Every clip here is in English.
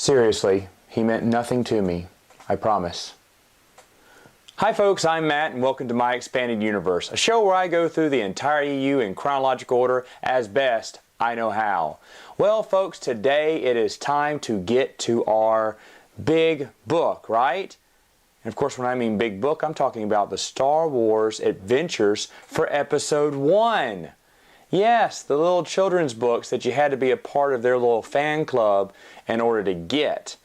Seriously, he meant nothing to me. I promise. Hi folks, I'm Matt and welcome to My Expanded Universe, a show where I go through the entire EU in chronological order as best I know how. Well folks, today it is time to get to our big book, right? And of course when I mean big book, I'm talking about the Star Wars Adventures for Episode 1. Yes, the little children's books that you had to be a part of their little fan club in order to get.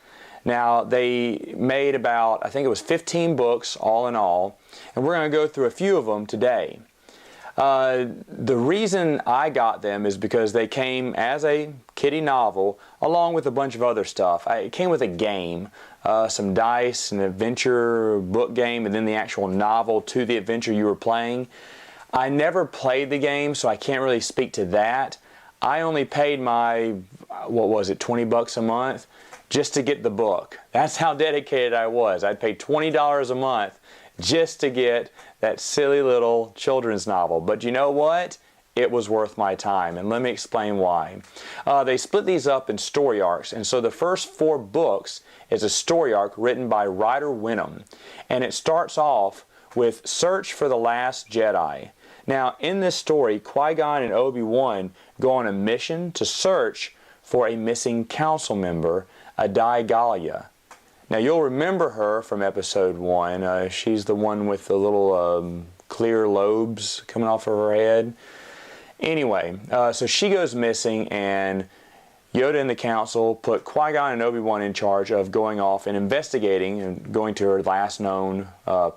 Now, they made about, I think it was 15 books all in all, and we're going to go through a few of them today. The reason I got them is because they came as a kiddie novel along with a bunch of other stuff. It came with a game, some dice, an adventure book game, and then the actual novel to the adventure you were playing. I never played the game, so I can't really speak to that. I only paid my, what was it, 20 bucks a month just to get the book. That's how dedicated I was. I'd pay $20 a month just to get that silly little children's novel. But you know what? It was worth my time, and let me explain why. They split these up in story arcs, and so the first 4 books is a story arc written by Ryder Wenham, and it starts off with Search for the Last Jedi. Now, in this story, Qui-Gon and Obi-Wan go on a mission to search for a missing council member, Adai Galia. Now, you'll remember her from Episode 1. She's the one with the little clear lobes coming off of her head. Anyway, so she goes missing, and Yoda and the council put Qui-Gon and Obi-Wan in charge of going off and investigating and going to her last known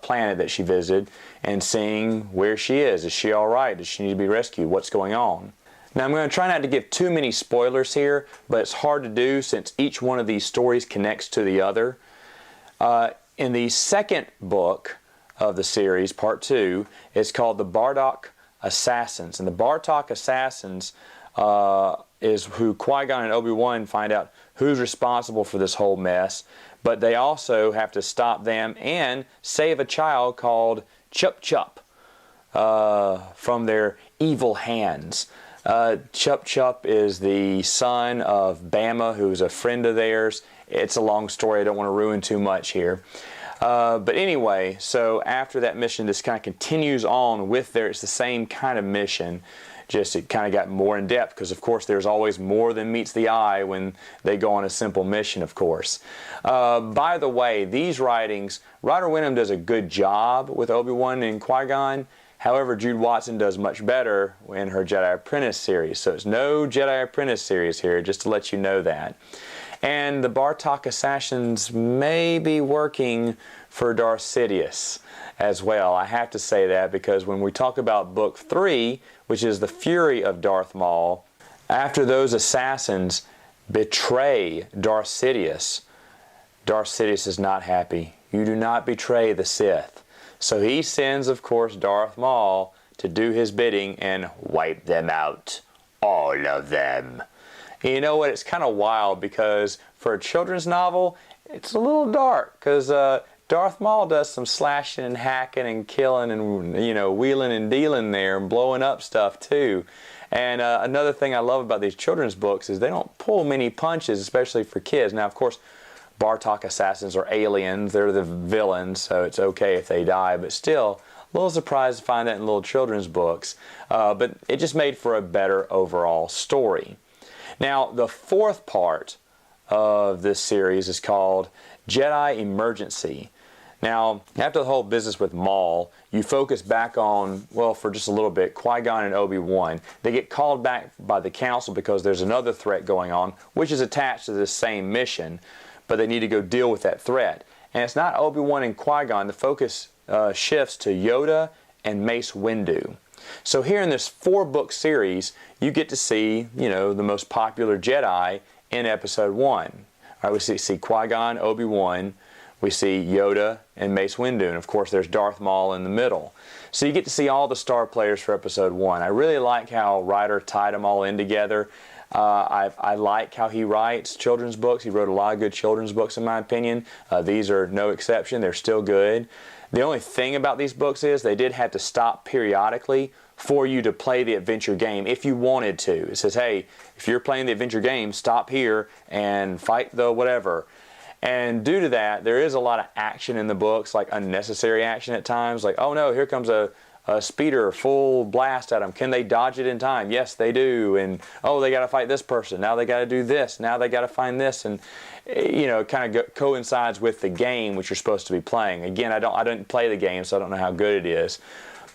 planet that she visited and seeing where she is. Is she all right? Does she need to be rescued? What's going on? Now, I'm going to try not to give too many spoilers here, but it's hard to do since each one of these stories connects to the other. In the second book of the series, Part 2, it's called the Bardock Assassins. And the Bardock Assassins is who Qui-Gon and Obi-Wan find out who's responsible for this whole mess, but they also have to stop them and save a child called Chup Chup from their evil hands. Chup Chup is the son of Bama, who's a friend of theirs. It's a long story. I don't want to ruin too much here. But anyway, so after that mission, this kind of continues on with it's the same kind of mission, just it kind of got more in depth because, of course, there's always more than meets the eye when they go on a simple mission, of course. By the way, these writings, Ryder Wenham does a good job with Obi-Wan and Qui-Gon. However, Jude Watson does much better in her Jedi Apprentice series. So it's no Jedi Apprentice series here, just to let you know that. And the Bardock Assassins may be working for Darth Sidious as well. I have to say that because when we talk about Book 3, which is the Fury of Darth Maul, after those assassins betray Darth Sidious is not happy. You do not betray the Sith. So he sends, of course, Darth Maul to do his bidding and wipe them out. All of them. And you know what? It's kind of wild because for a children's novel, it's a little dark because Darth Maul does some slashing and hacking and killing and, you know, wheeling and dealing there and blowing up stuff too. And another thing I love about these children's books is they don't pull many punches, especially for kids. Now, of course, Bardock Assassins are aliens. They're the villains, so it's okay if they die. But still, a little surprised to find that in little children's books. But it just made for a better overall story. Now, the 4th part of this series is called Jedi Emergency. Now, after the whole business with Maul, you focus back on, well, for just a little bit, Qui-Gon and Obi-Wan. They get called back by the council because there's another threat going on, which is attached to this same mission, but they need to go deal with that threat. And it's not Obi-Wan and Qui-Gon. The focus shifts to Yoda and Mace Windu. So here in this 4-book series, you get to see, you know, the most popular Jedi in Episode 1. All right, we see Qui-Gon, Obi-Wan, we see Yoda and Mace Windu, and of course there's Darth Maul in the middle. So you get to see all the star players for Episode 1. I really like how Ryder tied them all in together. I like how he writes children's books. He wrote a lot of good children's books in my opinion. These are no exception. They're still good. The only thing about these books is they did have to stop periodically for you to play the adventure game if you wanted to. It says, hey, if you're playing the adventure game, stop here and fight the whatever. And due to that, there is a lot of action in the books, like unnecessary action at times. Like, oh no, here comes a speeder, full blast at them. Can they dodge it in time? Yes, they do. And oh, they got to fight this person. Now they got to do this. Now they got to find this. And you know, it kind of coincides with the game which you're supposed to be playing. Again, I don't play the game, so I don't know how good it is.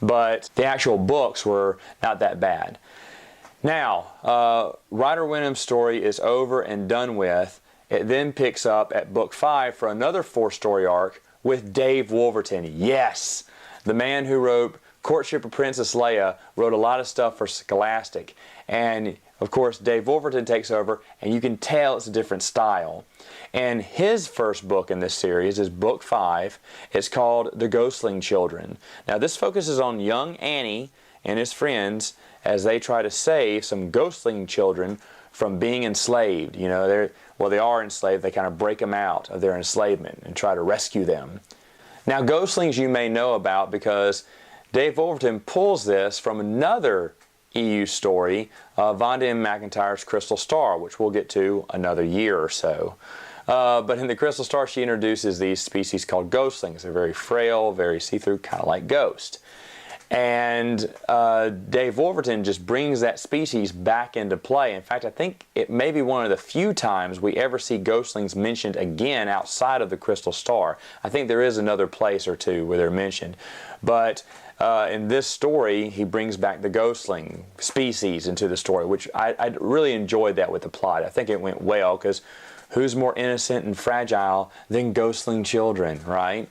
But the actual books were not that bad. Now, Ryder Wenham's story is over and done with. It then picks up at book 5 for another 4-story arc with Dave Wolverton. Yes, the man who wrote Courtship of Princess Leia wrote a lot of stuff for Scholastic. And of course, Dave Wolverton takes over, and you can tell it's a different style. And his first book in this series is book 5. It's called The Sling Children. Now this focuses on young Annie and his friends as they try to save some ghostling children from being enslaved. You know, they are enslaved. They kind of break them out of their enslavement and try to rescue them. Now, ghostlings you may know about because Dave Wolverton pulls this from another EU story, Vonda M. McIntyre's Crystal Star, which we'll get to another year or so. But in the Crystal Star, she introduces these species called ghostlings. They're very frail, very see-through, kind of like ghosts. And Dave Wolverton just brings that species back into play. In fact, I think it may be one of the few times we ever see ghostlings mentioned again outside of the Crystal Star. I think there is another place or two where they're mentioned. But in this story, he brings back the ghostling species into the story, which I really enjoyed that with the plot. I think it went well because who's more innocent and fragile than ghostling children, right?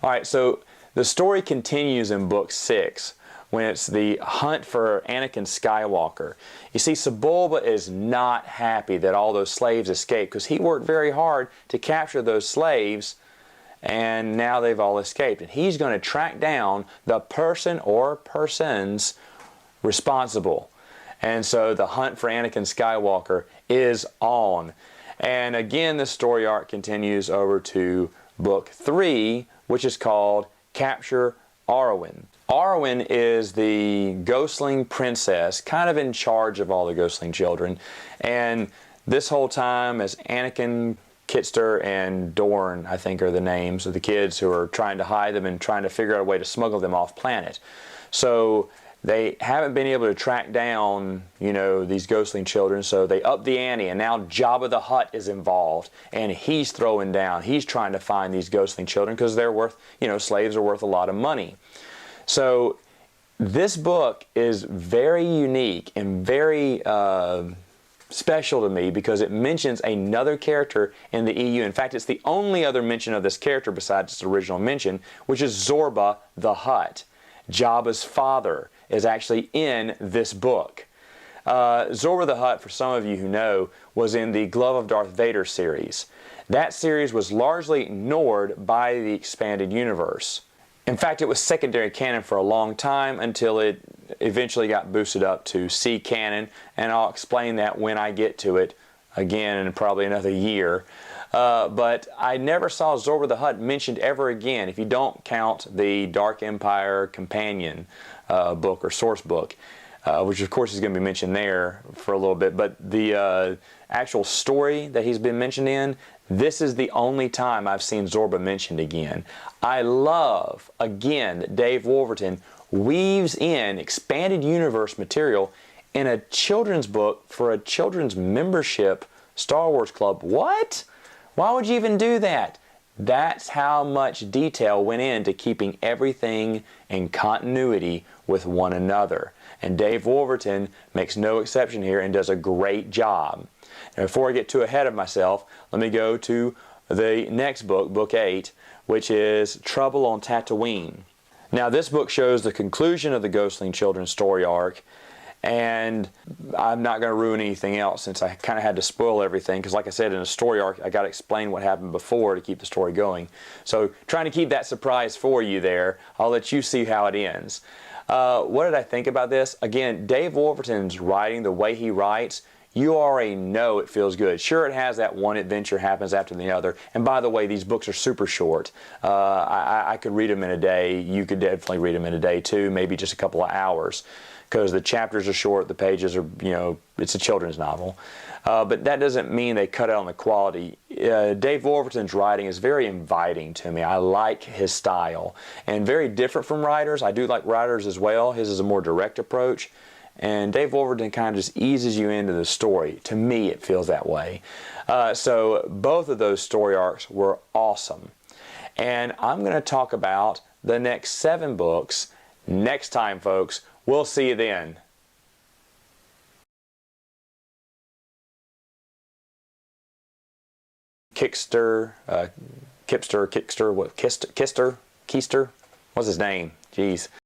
All right, so the story continues in book 6 when it's the hunt for Anakin Skywalker. You see, Sebulba is not happy that all those slaves escaped because he worked very hard to capture those slaves, and now they've all escaped. And he's going to track down the person or persons responsible. And so the hunt for Anakin Skywalker is on. And again, the story arc continues over to book 3, which is called Capture Arwen. Arwen is the ghostling princess, kind of in charge of all the ghostling children. And this whole time, as Anakin, Kitster, and Dorn, I think are the names of the kids who are trying to hide them and trying to figure out a way to smuggle them off planet. So they haven't been able to track down, you know, these ghostling children, so they up the ante, and now Jabba the Hutt is involved, and he's throwing down. He's trying to find these ghostling children because they're worth, you know, slaves are worth a lot of money. So this book is very unique and very special to me because it mentions another character in the EU. In fact, it's the only other mention of this character besides its original mention, which is Zorba the Hutt. Jabba's father is actually in this book. Zorba the Hutt, for some of you who know, was in the Glove of Darth Vader series. That series was largely ignored by the expanded universe. In fact, it was secondary canon for a long time until it eventually got boosted up to C canon, and I'll explain that when I get to it again in probably another year. But I never saw Zorba the Hutt mentioned ever again, if you don't count the Dark Empire Companion book or source book, which of course is going to be mentioned there for a little bit. But the actual story that he's been mentioned in, this is the only time I've seen Zorba mentioned again. I love, again, that Dave Wolverton weaves in expanded universe material in a children's book for a children's membership Star Wars club. What? Why would you even do that? That's how much detail went into keeping everything in continuity with one another. And Dave Wolverton makes no exception here and does a great job. Now, before I get too ahead of myself, let me go to the next book, book 8, which is Trouble on Tatooine. Now, this book shows the conclusion of the Ghostling Children story arc, and I'm not going to ruin anything else since I kind of had to spoil everything because, like I said, in a story arc I got to explain what happened before to keep the story going. So trying to keep that surprise for you there, I'll let you see how it ends. What did I think about this? Again, Dave Wolverton's writing, the way he writes, you already know it feels good. Sure, it has that one adventure happens after the other. And by the way, these books are super short. I could read them in a day. You could definitely read them in a day too, maybe just a couple of hours, because the chapters are short, the pages are, it's a children's novel. But that doesn't mean they cut out on the quality. Dave Wolverton's writing is very inviting to me. I like his style, and very different from writers. I do like writers as well. His is a more direct approach. And Dave Wolverton kind of just eases you into the story. To me, it feels that way. So both of those story arcs were awesome. And I'm going to talk about the next 7 books next time, folks. We'll see you then. Keister, what's his name? Jeez.